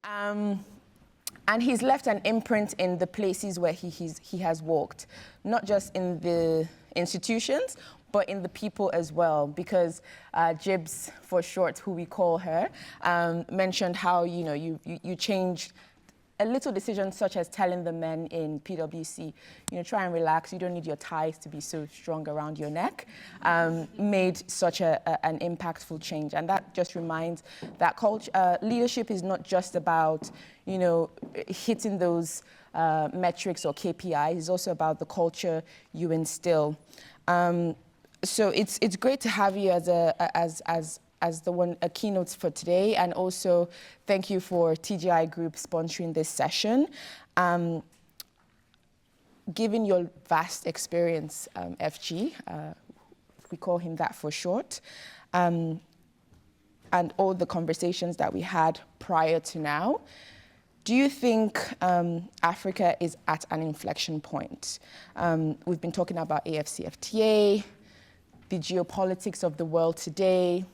And he's left an imprint in the places where he has walked, not just in the institutions, but in the people as well. Because Jibs, for short, who we call her, mentioned how you changed a little decision such as telling the men in PwC, try and relax, you don't need your ties to be so strong around your neck, made such an impactful change. And that just reminds that leadership is not just about, hitting those metrics or KPIs, it's also about the culture you instill. So it's great to have you as a keynote for today, and also thank you for TGI Group sponsoring this session. Given your vast experience, FG, we call him that for short, and all the conversations that we had prior to now, do you think Africa is at an inflection point? We've been talking about AFCFTA, the geopolitics of the world today.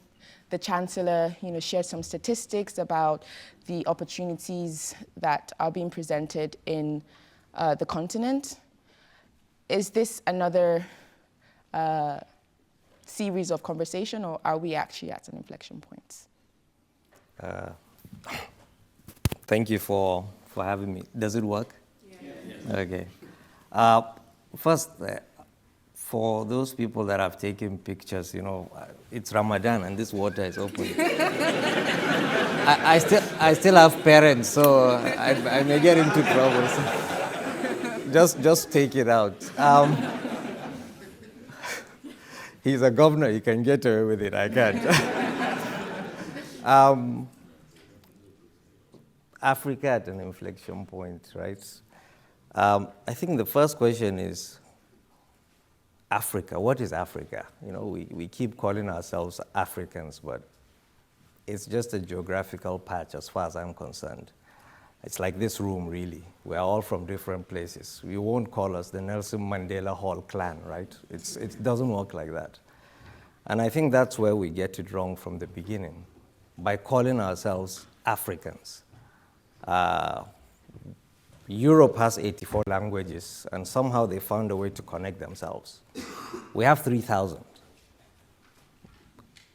The Chancellor, shared some statistics about the opportunities that are being presented in the continent. Is this another series of conversation, or are we actually at an inflection point? Thank you for having me. Does it work? Yeah. Okay. First, for those people that have taken pictures, it's Ramadan and this water is open. I still have parents, so I may get into trouble. So just take it out. He's a governor, he can get away with it, I can't. Africa at an inflection point, right? I think the first question is, Africa, what is Africa? We keep calling ourselves Africans, but it's just a geographical patch as far as I'm concerned. It's like this room, really. We're all from different places. We won't call us the Nelson Mandela Hall clan, right? It doesn't work like that. And I think that's where we get it wrong from the beginning, by calling ourselves Africans. Europe has 84 languages, and somehow they found a way to connect themselves. We have 3,000.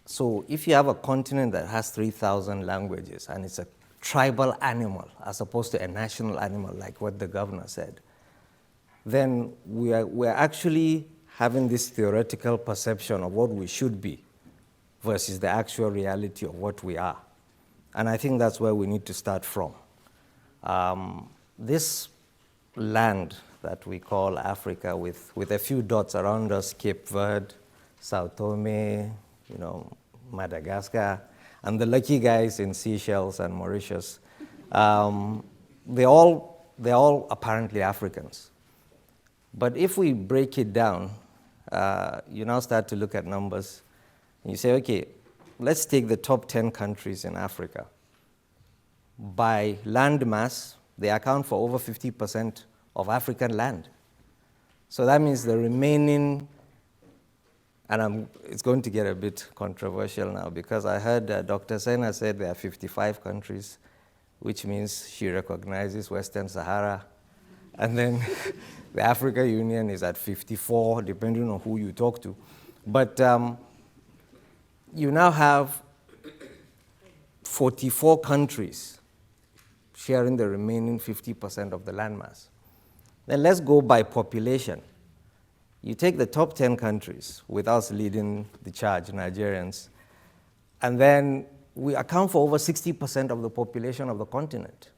So if you have a continent that has 3,000 languages, and it's a tribal animal as opposed to a national animal, like what the governor said, then we're actually having this theoretical perception of what we should be versus the actual reality of what we are. And I think that's where we need to start from. This land that we call Africa, with a few dots around us, Cape Verde, Sao Tome, Madagascar, and the lucky guys in Seychelles and Mauritius, they're all apparently Africans. But if we break it down, you now start to look at numbers, and you say, okay, let's take the top 10 countries in Africa. By land mass, they account for over 50% of African land. So that means the remaining, and it's going to get a bit controversial now, because I heard Dr. Sena said there are 55 countries, which means she recognizes Western Sahara. And then the African Union is at 54, depending on who you talk to. But you now have 44 countries sharing the remaining 50% of the landmass. Then let's go by population. You take the top 10 countries, with us leading the charge, Nigerians, and then we account for over 60% of the population of the continent.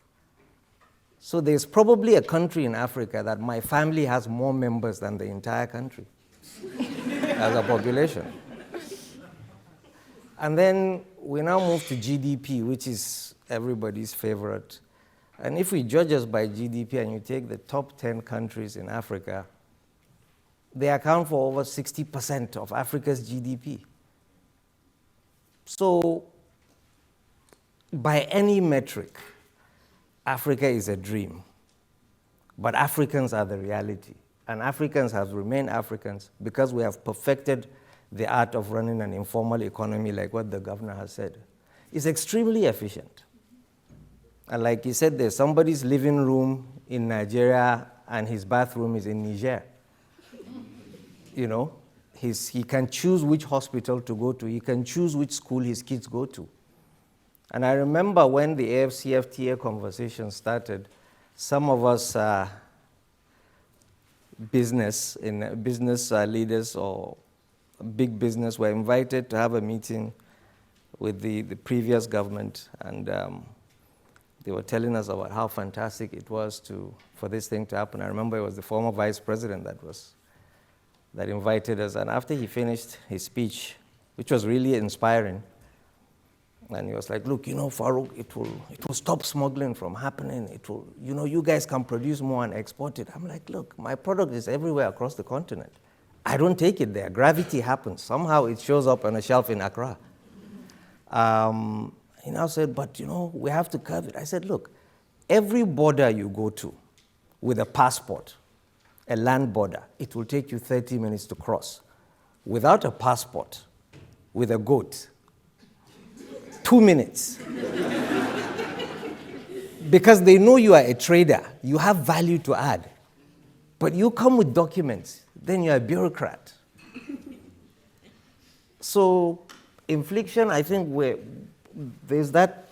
So there's probably a country in Africa that my family has more members than the entire country as a population. And then we now move to GDP, which is everybody's favorite. And if we judge us by GDP and you take the top 10 countries in Africa, they account for over 60% of Africa's GDP. So by any metric, Africa is a dream. But Africans are the reality. And Africans have remained Africans because we have perfected the art of running an informal economy, like what the governor has said. It's extremely efficient. And like he said, there's somebody's living room in Nigeria and his bathroom is in Niger. You know, he can choose which hospital to go to. He can choose which school his kids go to. And I remember when the AFCFTA conversation started, some of us business leaders or big business were invited to have a meeting with the previous government, and they were telling us about how fantastic it was for this thing to happen. I remember it was the former vice president that invited us, and after he finished his speech, which was really inspiring, and he was like, look, Farouk, it will stop smuggling from happening. It will, you guys can produce more and export it. I'm like, look, my product is everywhere across the continent. I don't take it there. Gravity happens. Somehow it shows up on a shelf in Accra. He now said, but we have to curb it. I said, look, every border you go to with a passport, a land border, it will take you 30 minutes to cross. Without a passport, with a goat, 2 minutes. Because they know you are a trader, you have value to add. But you come with documents, then you're a bureaucrat. So, infliction, I think there's that,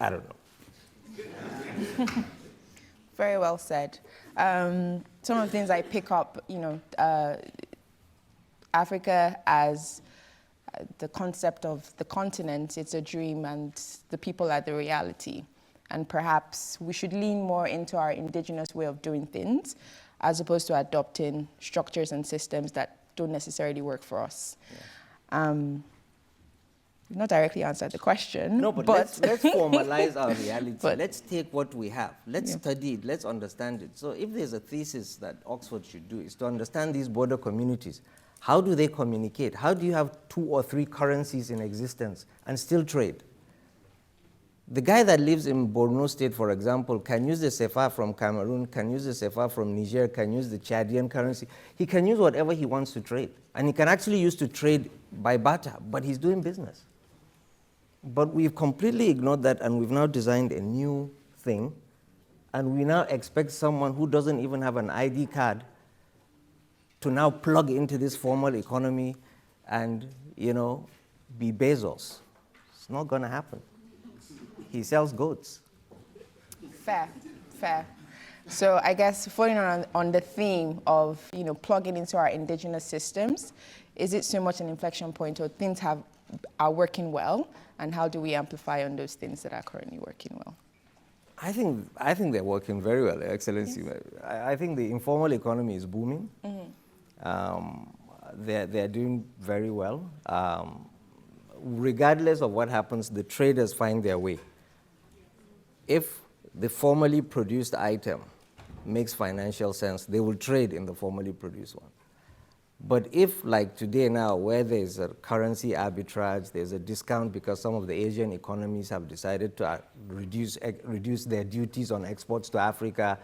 I don't know. Very well said. Some of the things I pick up, Africa as the concept of the continent, it's a dream, and the people are the reality. And perhaps we should lean more into our indigenous way of doing things, as opposed to adopting structures and systems that don't necessarily work for us. Yeah. Not directly answered the question. No, but let's formalize our reality. Let's take what we have. Let's study it. Let's understand it. So if there's a thesis that Oxford should do, is to understand these border communities. How do they communicate? How do you have 2 or 3 currencies in existence and still trade? The guy that lives in Borno State, for example, can use the CFA from Cameroon, can use the CFA from Niger, can use the Chadian currency. He can use whatever he wants to trade. And he can actually use to trade by barter, but he's doing business. But we've completely ignored that, and we've now designed a new thing, and we now expect someone who doesn't even have an ID card to now plug into this formal economy and, be Bezos. It's not going to happen. He sells goats. Fair. So I guess following on the theme of, plugging into our indigenous systems, is it so much an inflection point, or things are working well, and how do we amplify on those things that are currently working well? I think they're working very well, Excellency. Yes. I think the informal economy is booming. Mm-hmm. They're doing very well. Regardless of what happens, the traders find their way. If the formally produced item makes financial sense, they will trade in the formally produced one. But if, like today now, where there's a currency arbitrage, there's a discount because some of the Asian economies have decided to reduce their duties on exports to Africa,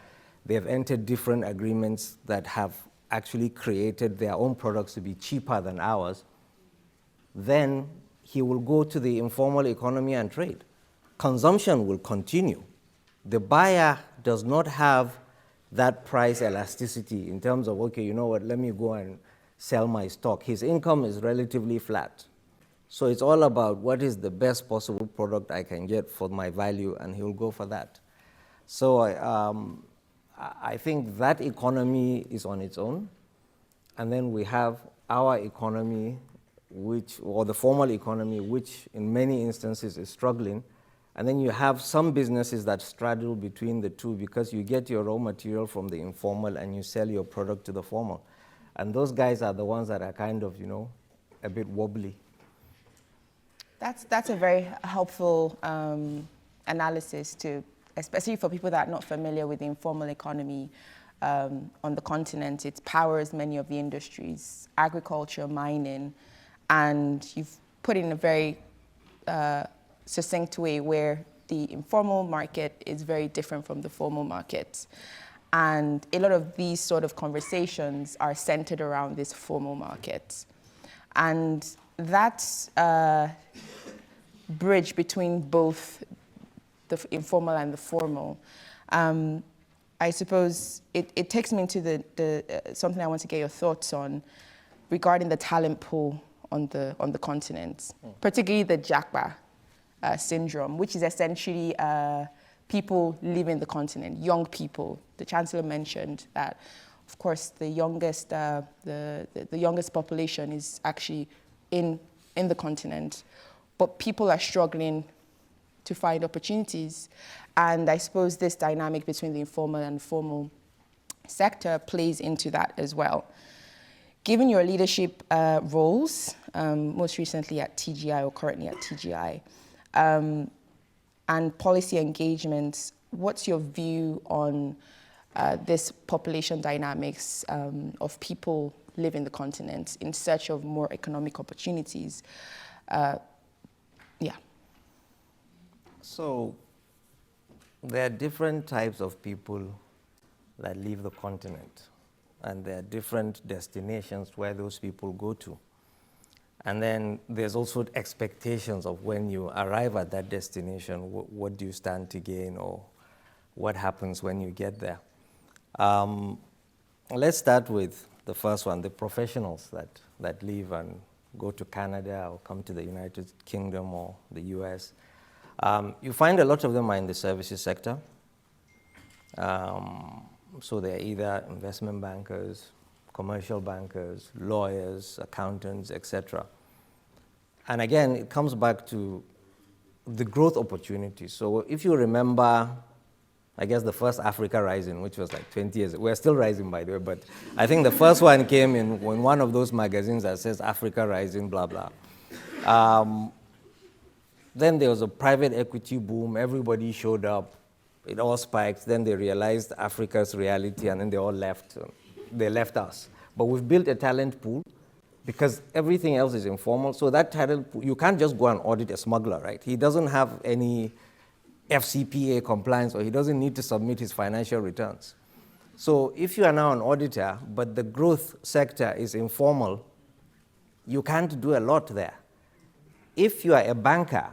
they have entered different agreements that have actually created their own products to be cheaper than ours, then he will go to the informal economy and trade. Consumption will continue. The buyer does not have that price elasticity in terms of, okay, you know what, let me go and sell my stock. His income is relatively flat. So it's all about what is the best possible product I can get for my value, and he'll go for that. So I think that economy is on its own. And then we have our economy, or the formal economy, which in many instances is struggling. And then you have some businesses that straddle between the two, because you get your raw material from the informal and you sell your product to the formal. And those guys are the ones that are kind of, a bit wobbly. That's a very helpful analysis, especially for people that are not familiar with the informal economy on the continent. It powers many of the industries, agriculture, mining, and you've put in a very succinct way where the informal market is very different from the formal market. And a lot of these sort of conversations are centered around this formal market. And that bridge between both the informal and the formal. I suppose it takes me into something I want to get your thoughts on regarding the talent pool on the continent, particularly the Japa syndrome, which is essentially people leaving the continent, young people. The Chancellor mentioned that, of course, the youngest population is actually in the continent, but people are struggling to find opportunities. And I suppose this dynamic between the informal and formal sector plays into that as well. Given your leadership roles, most recently at TGI or currently at TGI, and policy engagements, what's your view on this population dynamics of people living the continent in search of more economic opportunities? Yeah. So there are different types of people that leave the continent, and there are different destinations where those people go to. And then there's also expectations of when you arrive at that destination, what do you stand to gain, or what happens when you get there. Let's start with the first one, the professionals that leave and go to Canada or come to the United Kingdom or the US. You find a lot of them are in the services sector. So they're either investment bankers, commercial bankers, lawyers, accountants, etc. And again, it comes back to the growth opportunities. So if you remember, I guess the first Africa Rising, which was like 20 years ago. We're still rising, by the way, but I think the first one came in one of those magazines that says Africa Rising, blah, blah. Then there was a private equity boom. Everybody showed up. It all spiked. Then they realized Africa's reality, and then they all left. They left us. But we've built a talent pool because everything else is informal. So that talent pool, you can't just go and audit a smuggler, right? He doesn't have any FCPA compliance, or he doesn't need to submit his financial returns. So if you are now an auditor, but the growth sector is informal, you can't do a lot there. If you are a banker,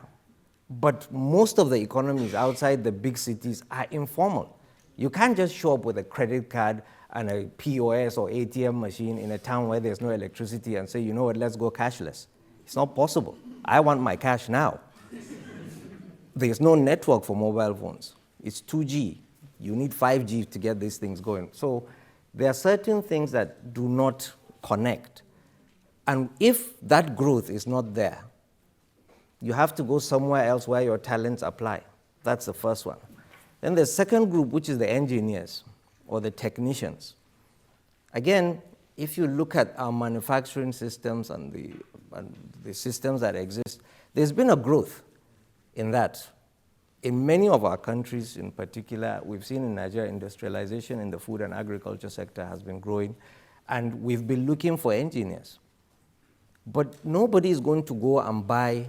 but most of the economies outside the big cities are informal, you can't just show up with a credit card and a POS or ATM machine in a town where there's no electricity and say, you know what, let's go cashless. It's not possible. I want my cash now. There's no network for mobile phones. It's 2G. You need 5G to get these things going. So there are certain things that do not connect. And if that growth is not there, you have to go somewhere else where your talents apply. That's the first one. Then the second group, which is the engineers or the technicians. Again, if you look at our manufacturing systems and the systems that exist, there's been a growth in that. In many of our countries in particular, we've seen in Nigeria, industrialization in the food and agriculture sector has been growing, and we've been looking for engineers. But nobody is going to go and buy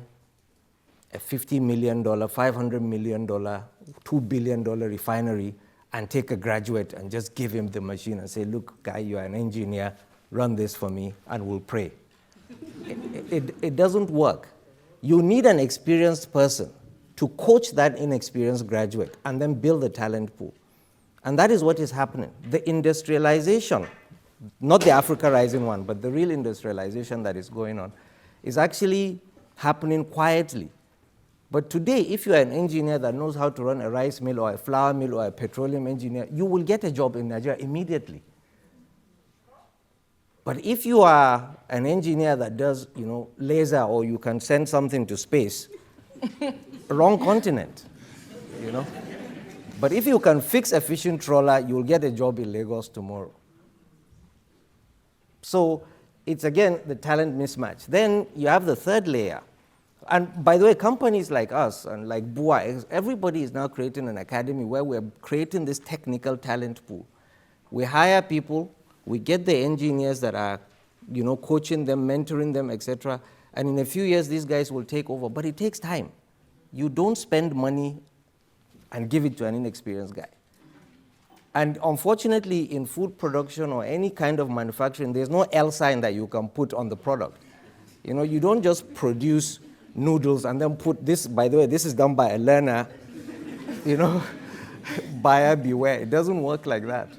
a $50 million, $500 million, $2 billion refinery and take a graduate and just give him the machine and say, look, guy, you're an engineer, run this for me, and we'll pray. It doesn't work. You need an experienced person to coach that inexperienced graduate and then build the talent pool. And that is what is happening. The industrialization, not the Africa Rising one, but the real industrialization that is going on, is actually happening quietly. But today, if you are an engineer that knows how to run a rice mill or a flour mill or a petroleum engineer, you will get a job in Nigeria immediately. But if you are an engineer that does, laser, or you can send something to space, wrong continent, But if you can fix a fishing trawler, you'll get a job in Lagos tomorrow. So it's, again, the talent mismatch. Then you have the third layer. And by the way, companies like us and like BUA, everybody is now creating an academy where we're creating this technical talent pool. We hire people, we get the engineers that are, coaching them, mentoring them, etc. And in a few years, these guys will take over. But it takes time. You don't spend money and give it to an inexperienced guy. And unfortunately, in food production or any kind of manufacturing, there's no L sign that you can put on the product. You don't just produce noodles and then put this, by the way, this is done by a learner you know, buyer beware. It doesn't work like that.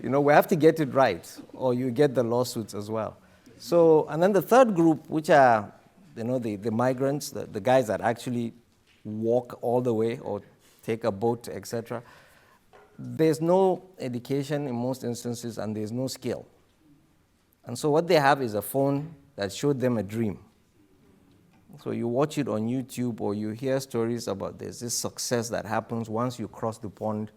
You know, we have to get it right, or you get the lawsuits as well. So, and then the third group, which are, you know, the migrants, the guys that actually walk all the way or take a boat, etc. There's no education in most instances, and there's no skill. And so what they have is a phone that showed them a dream. So you watch it on YouTube, or you hear stories about there's this success that happens once you cross the pond,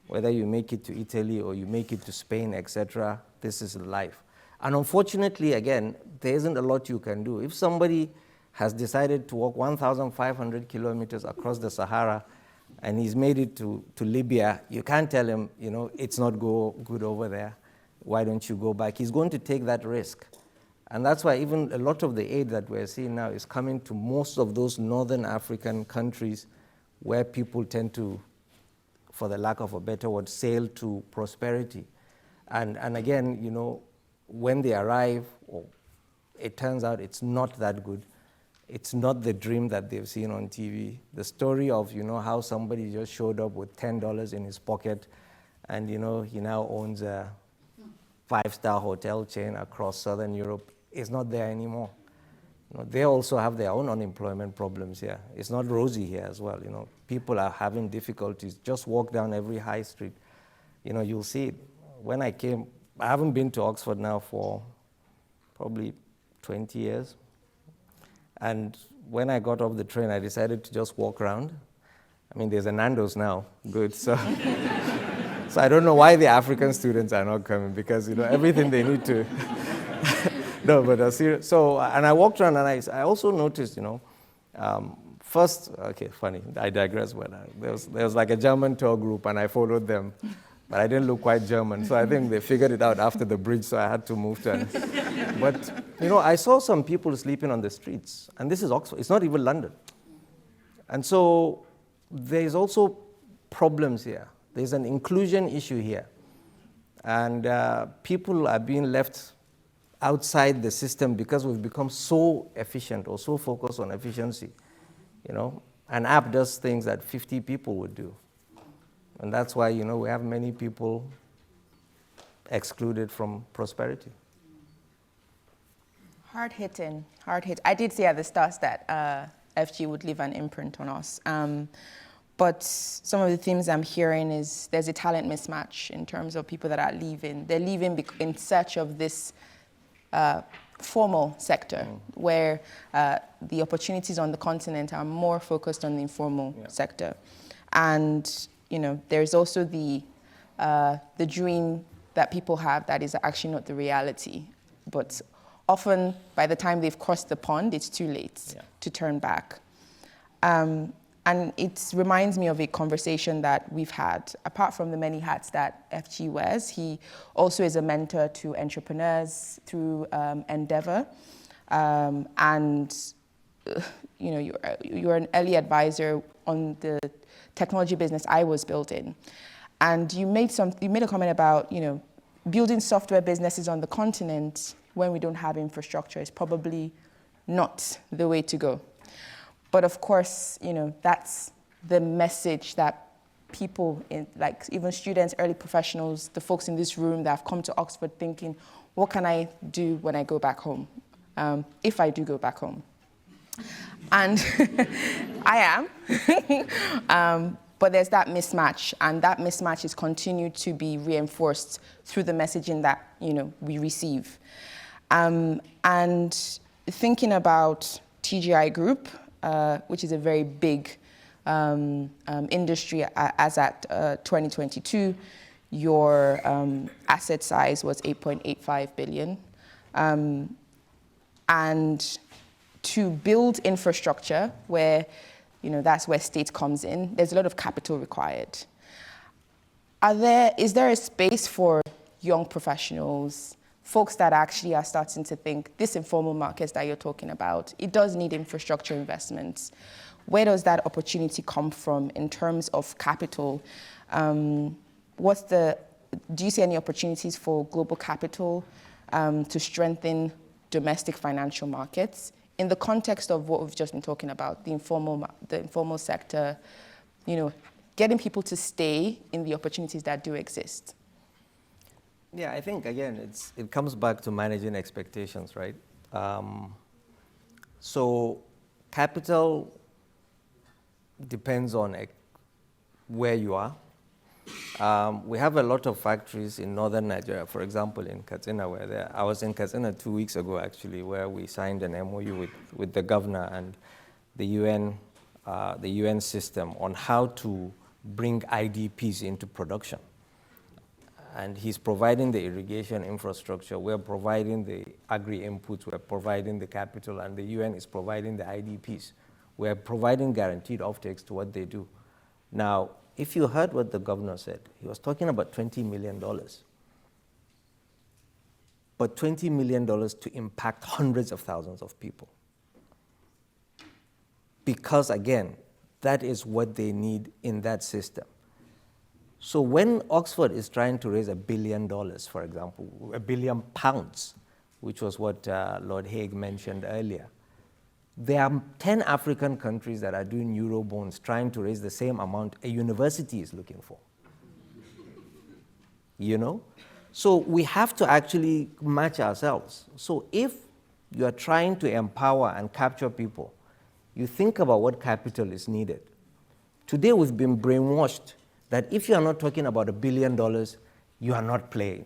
whether you make it to Italy or you make it to Spain, etc. This is life. And unfortunately, again, there isn't a lot you can do. If somebody has decided to walk 1,500 kilometers across the Sahara and he's made it to Libya, you can't tell him, you know, it's not good over there. Why don't you go back? He's going to take that risk. And that's why even a lot of the aid that we're seeing now is coming to most of those northern African countries where people tend to, for the lack of a better word, sail to prosperity. And again, you know, when they arrive, it turns out it's not that good. It's not the dream that they've seen on TV. The story of, you know, how somebody just showed up with $10 in his pocket and, you know, he now owns a 5-star hotel chain across Southern Europe is not there anymore. You know, they also have their own unemployment problems here. It's not rosy here as well. You know, people are having difficulties. Just walk down every high street. You know, you'll see it. When I came, I haven't been to Oxford now for probably 20 years. And when I got off the train, I decided to just walk around. I mean, there's a Nando's now, good. So, so I don't know why the African students are not coming, because, you know, everything they need to. No, but serious. So, and I walked around, and I also noticed, you know, first, okay, funny, I digress, but there was like a German tour group, and I followed them. But I didn't look quite German, so I think they figured it out after the bridge, so I had to move to But, you know, I saw some people sleeping on the streets, and this is Oxford. It's not even London. And so there's also problems here. There's an inclusion issue here. And people are being left outside the system because we've become so efficient or so focused on efficiency. You know, an app does things that 50 people would do. And that's why, you know, we have many people excluded from prosperity. Hard hitting, hard hit. I did say at the start that FG would leave an imprint on us. But some of the themes I'm hearing is there's a talent mismatch in terms of people that are leaving. They're leaving in search of this formal sector, where the opportunities on the continent are more focused on the informal sector. And, you know, there's also the dream that people have that is actually not the reality. But often, by the time they've crossed the pond, it's too late to turn back. And it reminds me of a conversation that we've had. Apart from the many hats that FG wears, he also is a mentor to entrepreneurs through Endeavor. And you know, you're an early advisor on the technology business I was building. And you made a comment about, you know, building software businesses on the continent when we don't have infrastructure is probably not the way to go. But of course, you know, that's the message that people, like even students, early professionals, the folks in this room that have come to Oxford thinking, what can I do when I go back home, if I do go back home? And I am. But there's that mismatch, and that mismatch is continued to be reinforced through the messaging that, you know, we receive. And thinking about TGI Group, which is a very big industry, as at 2022, your asset size was 8.85 billion. And to build infrastructure where, you know, that's where state comes in, there's a lot of capital required. Is there a space for young professionals, folks that actually are starting to think this informal markets that you're talking about, it does need infrastructure investments? Where does that opportunity come from in terms of capital? Do you see any opportunities for global capital to strengthen domestic financial markets in the context of what we've just been talking about, the informal sector, you know, getting people to stay in the opportunities that do exist? Yeah, I think, again, it comes back to managing expectations, right? So capital depends on where you are. We have a lot of factories in northern Nigeria, for example, in Katsina, I was in Katsina 2 weeks ago, actually, where we signed an MOU with the governor and the UN system on how to bring IDPs into production. And he's providing the irrigation infrastructure, we're providing the agri-inputs, we're providing the capital, and the UN is providing the IDPs. We're providing guaranteed offtakes to what they do. Now, if you heard what the governor said, he was talking about $20 million. But $20 million to impact hundreds of thousands of people. Because, again, that is what they need in that system. So when Oxford is trying to raise $1 billion, for example, £1 billion, which was what Lord Hague mentioned earlier, there are 10 African countries that are doing Eurobonds trying to raise the same amount a university is looking for. You know? So we have to actually match ourselves. So if you are trying to empower and capture people, you think about what capital is needed. Today we've been brainwashed that if you are not talking about $1 billion, you are not playing,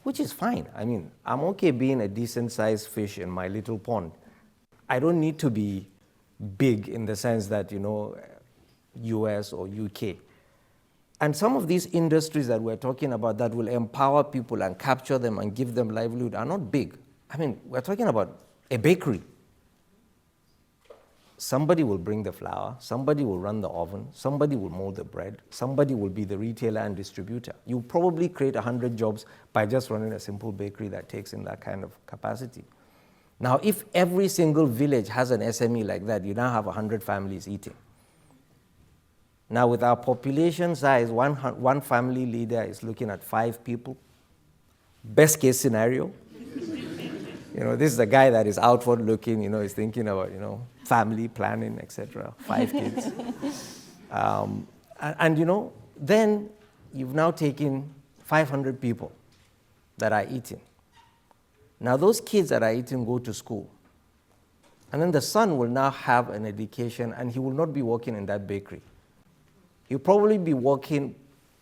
which is fine. I mean, I'm okay being a decent-sized fish in my little pond. I don't need to be big in the sense that, you know, US or UK. And some of these industries that we're talking about that will empower people and capture them and give them livelihood are not big. I mean, we're talking about a bakery. Somebody will bring the flour, somebody will run the oven, somebody will mold the bread, somebody will be the retailer and distributor. You'll probably create 100 jobs by just running a simple bakery that takes in that kind of capacity. Now, if every single village has an SME like that, you now have 100 families eating. Now, with our population size, one family leader is looking at 5 people. Best case scenario. You know, this is the guy that is outward looking, you know, is thinking about, you know, family planning, etc. 5 kids. And, you know, then you've now taken 500 people that are eating. Now, those kids that are eating go to school. And then the son will now have an education, and he will not be working in that bakery. He'll probably be working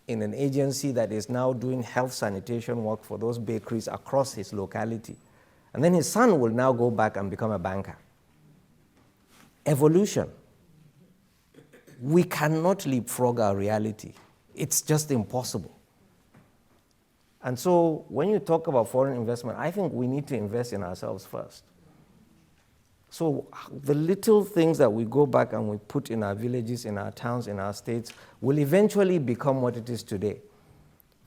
in an agency that is now doing health sanitation work for those bakeries across his locality. And then his son will now go back and become a banker. Evolution. We cannot leapfrog our reality. It's just impossible. And so when you talk about foreign investment, I think we need to invest in ourselves first. So the little things that we go back and we put in our villages, in our towns, in our states, will eventually become what it is today.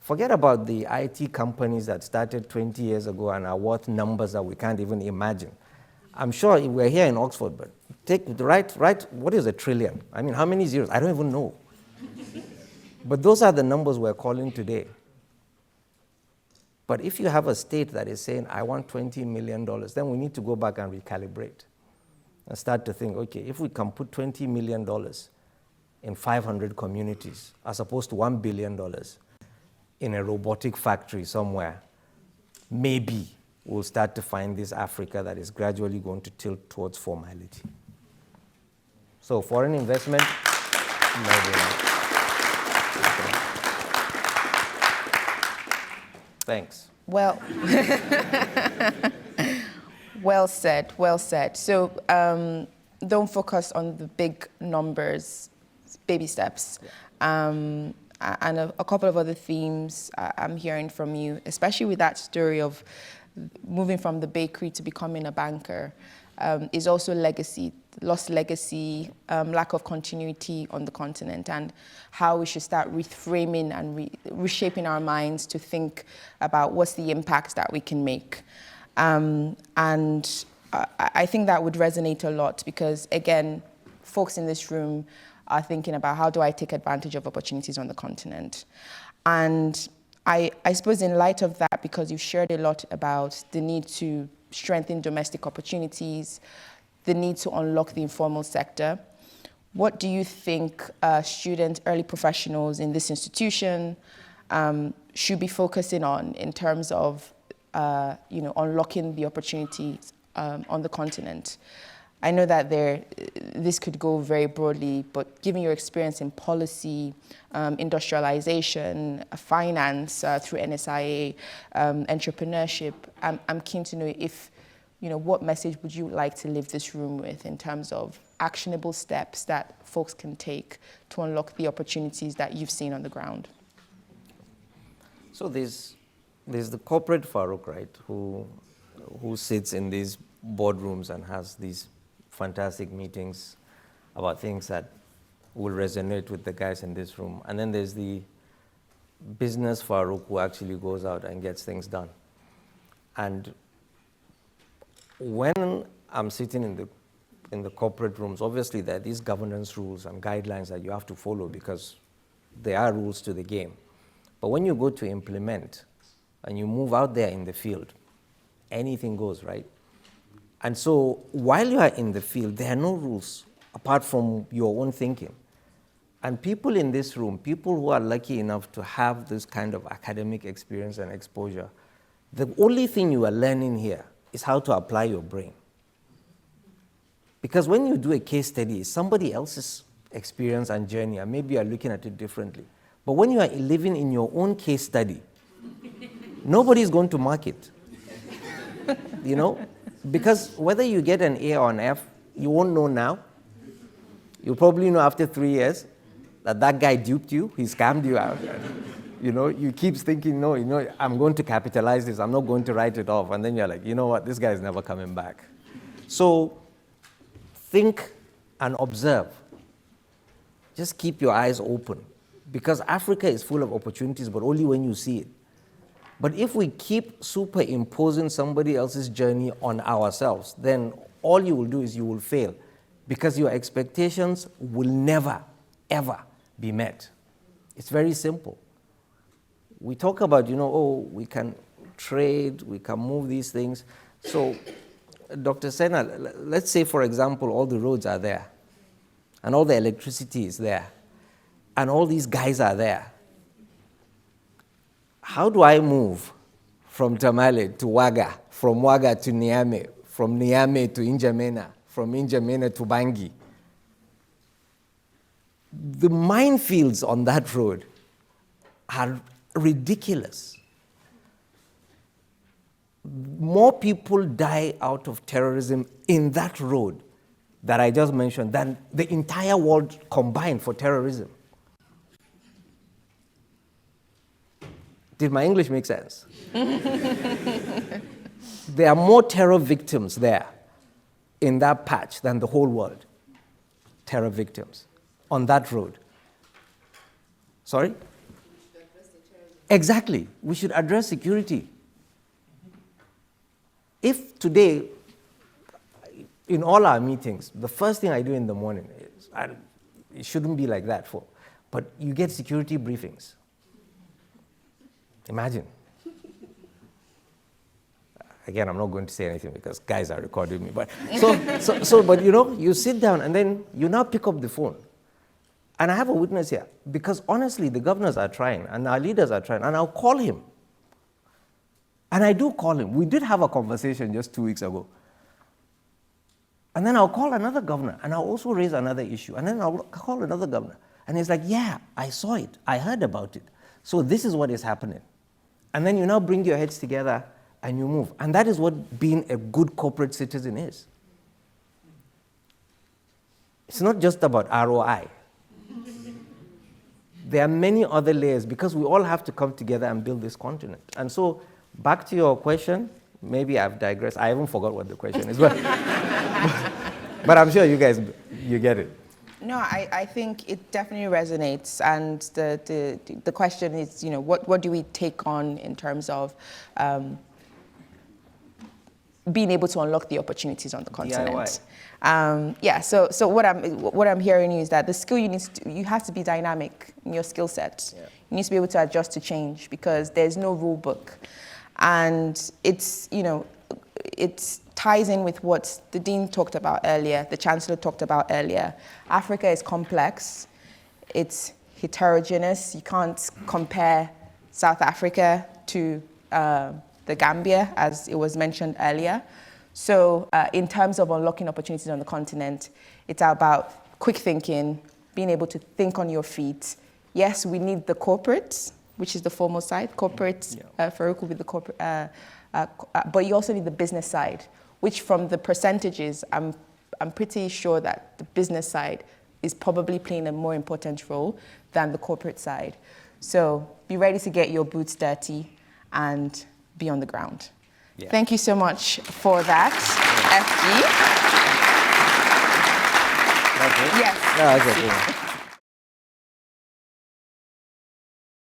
Forget about the IT companies that started 20 years ago and are worth numbers that we can't even imagine. I'm sure we're here in Oxford, but take the right, what is $1 trillion? I mean, how many zeros? I don't even know. But those are the numbers we're calling today. But if you have a state that is saying, I want $20 million, then we need to go back and recalibrate and start to think, okay, if we can put $20 million in 500 communities as opposed to $1 billion in a robotic factory somewhere, maybe we'll start to find this Africa that is gradually going to tilt towards formality. So foreign investment, maybe not. Okay. Thanks. Well, well said, well said. So don't focus on the big numbers, baby steps. Yeah. And a couple of other themes I'm hearing from you, especially with that story of moving from the bakery to becoming a banker, is also legacy, lost legacy, lack of continuity on the continent, and how we should start reframing and reshaping our minds to think about what's the impact that we can make. And I think that would resonate a lot because, again, folks in this room are thinking about how do I take advantage of opportunities on the continent. And I suppose in light of that, because you've shared a lot about the need to strengthen domestic opportunities, the need to unlock the informal sector, what do you think students, early professionals in this institution should be focusing on in terms of unlocking the opportunities on the continent? I know that this could go very broadly, but given your experience in policy, industrialization, finance through NSIA, entrepreneurship, I'm keen to know what message would you like to leave this room with in terms of actionable steps that folks can take to unlock the opportunities that you've seen on the ground? So there's the corporate Farouk, right, who sits in these boardrooms and has these fantastic meetings about things that will resonate with the guys in this room. And then there's the business Farouk who actually goes out and gets things done. And when I'm sitting in the corporate rooms, obviously there are these governance rules and guidelines that you have to follow because there are rules to the game. But when you go to implement and you move out there in the field, anything goes, right? And so while you are in the field, there are no rules apart from your own thinking. And people in this room, people who are lucky enough to have this kind of academic experience and exposure, the only thing you are learning here is how to apply your brain. Because when you do a case study, it's somebody else's experience and journey, and maybe you are looking at it differently. But when you are living in your own case study, nobody is going to mark it. Because whether you get an A or an F, you won't know now. You'll probably know after 3 years that guy duped you, he scammed you out. You keep thinking, no, I'm going to capitalize this, I'm not going to write it off. And then you're like, you know what, this guy is never coming back. So think and observe. Just keep your eyes open. Because Africa is full of opportunities, but only when you see it. But if we keep superimposing somebody else's journey on ourselves, then all you will do is you will fail because your expectations will never, ever be met. It's very simple. We talk about, we can trade, we can move these things. So, Dr. Sena, let's say, for example, all the roads are there and all the electricity is there and all these guys are there. How do I move from Tamale to Waga, from Waga to Niamey, from Niamey to N'Djamena, from N'Djamena to Bangui? The minefields on that road are ridiculous. More people die out of terrorism in that road that I just mentioned than the entire world combined for terrorism. Did my English make sense? There are more terror victims there in that patch than the whole world. Terror victims on that road. Sorry? Exactly. We should address security. If today, in all our meetings, the first thing I do in the morning is, it shouldn't be like that, but you get security briefings. Imagine. Again, I'm not going to say anything because guys are recording me. But you sit down and then you now pick up the phone. And I have a witness here because honestly, the governors are trying and our leaders are trying, and I'll call him. And I do call him. We did have a conversation just 2 weeks ago. And then I'll call another governor and I'll also raise another issue. And then I'll call another governor. And he's like, yeah, I saw it. I heard about it. So this is what is happening. And then you now bring your heads together and you move. And that is what being a good corporate citizen is. It's not just about ROI. There are many other layers because we all have to come together and build this continent. And so back to your question, maybe I've digressed. I haven't forgot what the question is, but I'm sure you guys, you get it. No, I think it definitely resonates, and the question is, what do we take on in terms of being able to unlock the opportunities on the continent? So what I'm hearing is that the skill you have to be dynamic in your skill set. Yeah. You need to be able to adjust to change because there's no rule book, and it's ties in with what the Dean talked about earlier, the Chancellor talked about earlier. Africa is complex, it's heterogeneous. You can't compare South Africa to the Gambia, as it was mentioned earlier. So in terms of unlocking opportunities on the continent, it's about quick thinking, being able to think on your feet. Yes, we need the corporates, which is the formal side. Corporates, Farouk will be the corporate, but you also need the business side, which from the percentages, I'm pretty sure that the business side is probably playing a more important role than the corporate side. So be ready to get your boots dirty and be on the ground. Yeah. Thank you so much for that, FG. That's it? Yes. No, okay.